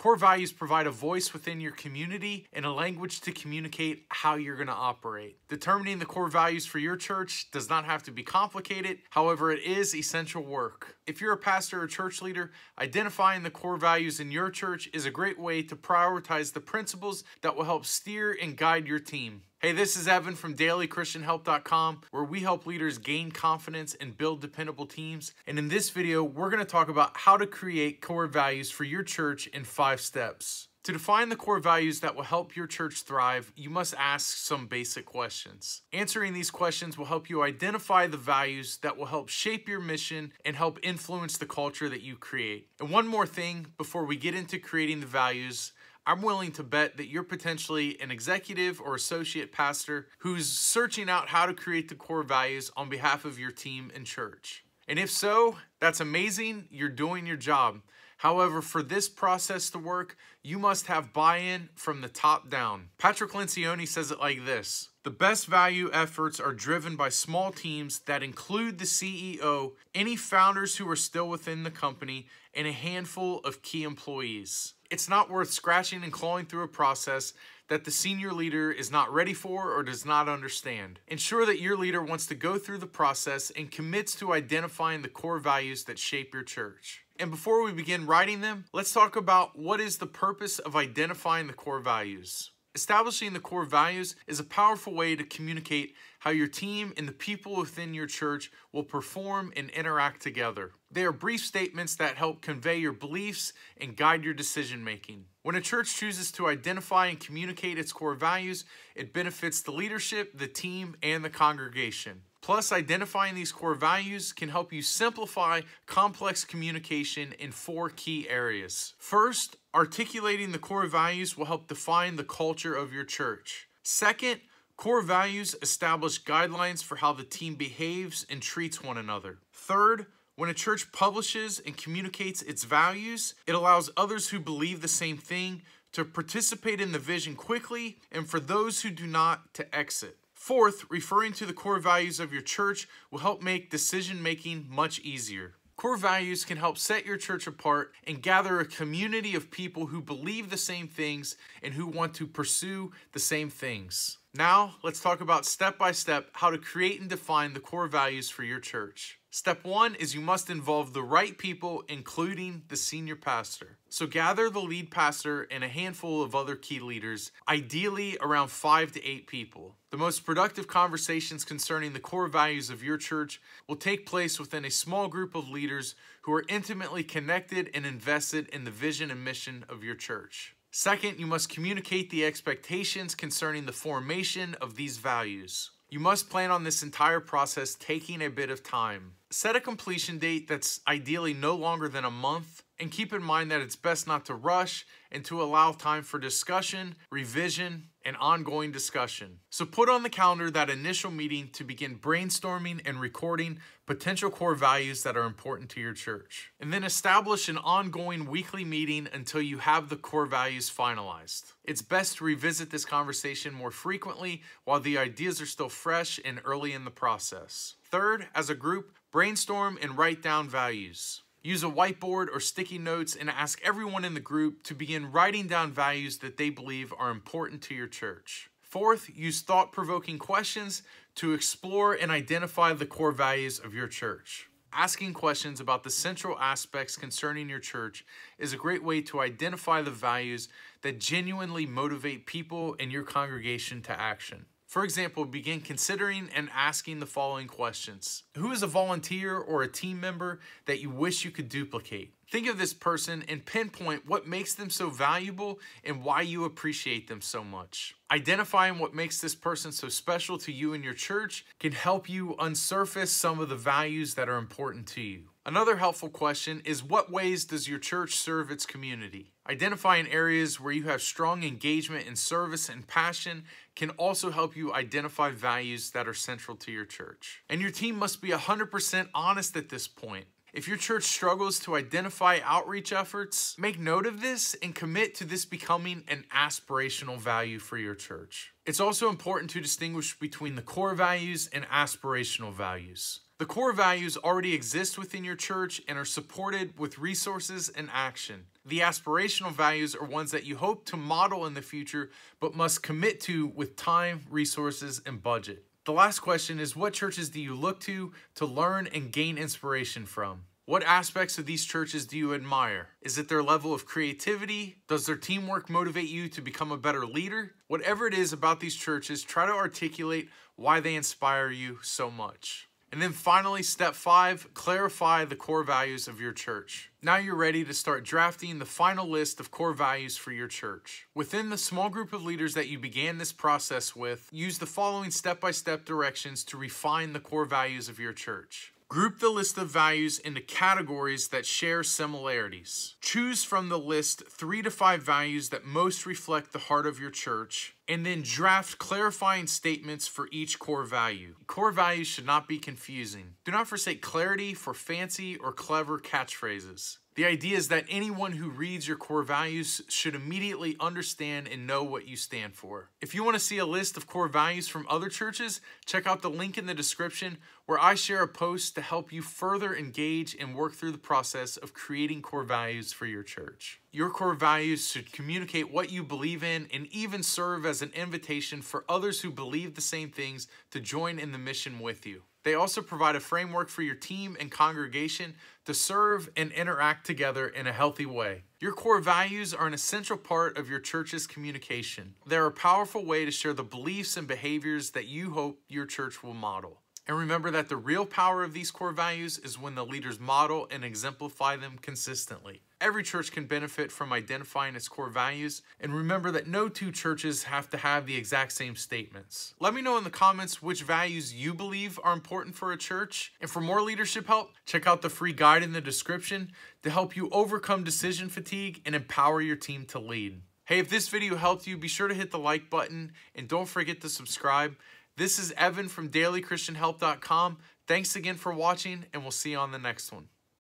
Core values provide a voice within your community and a language to communicate how you're going to operate. Determining the core values for your church does not have to be complicated. However, it is essential work. If you're a pastor or church leader, identifying the core values in your church is a great way to prioritize the principles that will help steer and guide your team. Hey, this is Evan from dailychristianhelp.com, where we help leaders gain confidence and build dependable teams. And in this video, we're going to talk about how to create core values for your church in 5 steps. To define the core values that will help your church thrive, you must ask some basic questions. Answering these questions will help you identify the values that will help shape your mission and help influence the culture that you create. And one more thing before we get into creating the values, I'm willing to bet that you're potentially an executive or associate pastor who's searching out how to create the core values on behalf of your team and church. And if so, that's amazing. You're doing your job. However, for this process to work, you must have buy-in from the top down. Patrick Lencioni says it like this: the best value efforts are driven by small teams that include the CEO, any founders who are still within the company, and a handful of key employees. It's not worth scratching and clawing through a process that the senior leader is not ready for or does not understand. Ensure that your leader wants to go through the process and commits to identifying the core values that shape your church. And before we begin writing them, let's talk about what is the purpose of identifying the core values. Establishing the core values is a powerful way to communicate how your team and the people within your church will perform and interact together. They are brief statements that help convey your beliefs and guide your decision making. When a church chooses to identify and communicate its core values, it benefits the leadership, the team, and the congregation. Plus, identifying these core values can help you simplify complex communication in 4 key areas. First, articulating the core values will help define the culture of your church. Second, core values establish guidelines for how the team behaves and treats one another. Third, when a church publishes and communicates its values, it allows others who believe the same thing to participate in the vision quickly, and for those who do not, to exit. Fourth, referring to the core values of your church will help make decision-making much easier. Core values can help set your church apart and gather a community of people who believe the same things and who want to pursue the same things. Now, let's talk about step-by-step how to create and define the core values for your church. Step 1 is you must involve the right people, including the senior pastor. So gather the lead pastor and a handful of other key leaders, ideally around 5 to 8 people. The most productive conversations concerning the core values of your church will take place within a small group of leaders who are intimately connected and invested in the vision and mission of your church. Second, you must communicate the expectations concerning the formation of these values. You must plan on this entire process taking a bit of time. Set a completion date that's ideally no longer than a month, and keep in mind that it's best not to rush and to allow time for discussion, revision, and ongoing discussion. So put on the calendar that initial meeting to begin brainstorming and recording potential core values that are important to your church. And then establish an ongoing weekly meeting until you have the core values finalized. It's best to revisit this conversation more frequently while the ideas are still fresh and early in the process. Third, as a group, brainstorm and write down values. Use a whiteboard or sticky notes and ask everyone in the group to begin writing down values that they believe are important to your church. Fourth, use thought-provoking questions to explore and identify the core values of your church. Asking questions about the central aspects concerning your church is a great way to identify the values that genuinely motivate people in your congregation to action. For example, begin considering and asking the following questions. Who is a volunteer or a team member that you wish you could duplicate? Think of this person and pinpoint what makes them so valuable and why you appreciate them so much. Identifying what makes this person so special to you and your church can help you unsurface some of the values that are important to you. Another helpful question is, what ways does your church serve its community? Identifying areas where you have strong engagement in service and passion can also help you identify values that are central to your church. And your team must be 100% honest at this point. If your church struggles to identify outreach efforts, make note of this and commit to this becoming an aspirational value for your church. It's also important to distinguish between the core values and aspirational values. The core values already exist within your church and are supported with resources and action. The aspirational values are ones that you hope to model in the future, but must commit to with time, resources, and budget. The last question is, what churches do you look to learn and gain inspiration from? What aspects of these churches do you admire? Is it their level of creativity? Does their teamwork motivate you to become a better leader? Whatever it is about these churches, try to articulate why they inspire you so much. And then finally, step 5, clarify the core values of your church. Now you're ready to start drafting the final list of core values for your church. Within the small group of leaders that you began this process with, use the following step-by-step directions to refine the core values of your church. Group the list of values into categories that share similarities. Choose from the list 3 to 5 values that most reflect the heart of your church, and then draft clarifying statements for each core value. Core values should not be confusing. Do not forsake clarity for fancy or clever catchphrases. The idea is that anyone who reads your core values should immediately understand and know what you stand for. If you want to see a list of core values from other churches, check out the link in the description where I share a post to help you further engage and work through the process of creating core values for your church. Your core values should communicate what you believe in and even serve as an invitation for others who believe the same things to join in the mission with you. They also provide a framework for your team and congregation to serve and interact together in a healthy way. Your core values are an essential part of your church's communication. They're a powerful way to share the beliefs and behaviors that you hope your church will model. And remember that the real power of these core values is when the leaders model and exemplify them consistently. Every church can benefit from identifying its core values, and remember that no two churches have to have the exact same statements. Let me know in the comments which values you believe are important for a church, and for more leadership help, check out the free guide in the description to help you overcome decision fatigue and empower your team to lead. Hey, if this video helped you, be sure to hit the like button, and don't forget to subscribe. This is Evan from dailychristianhelp.com. Thanks again for watching, and we'll see you on the next one.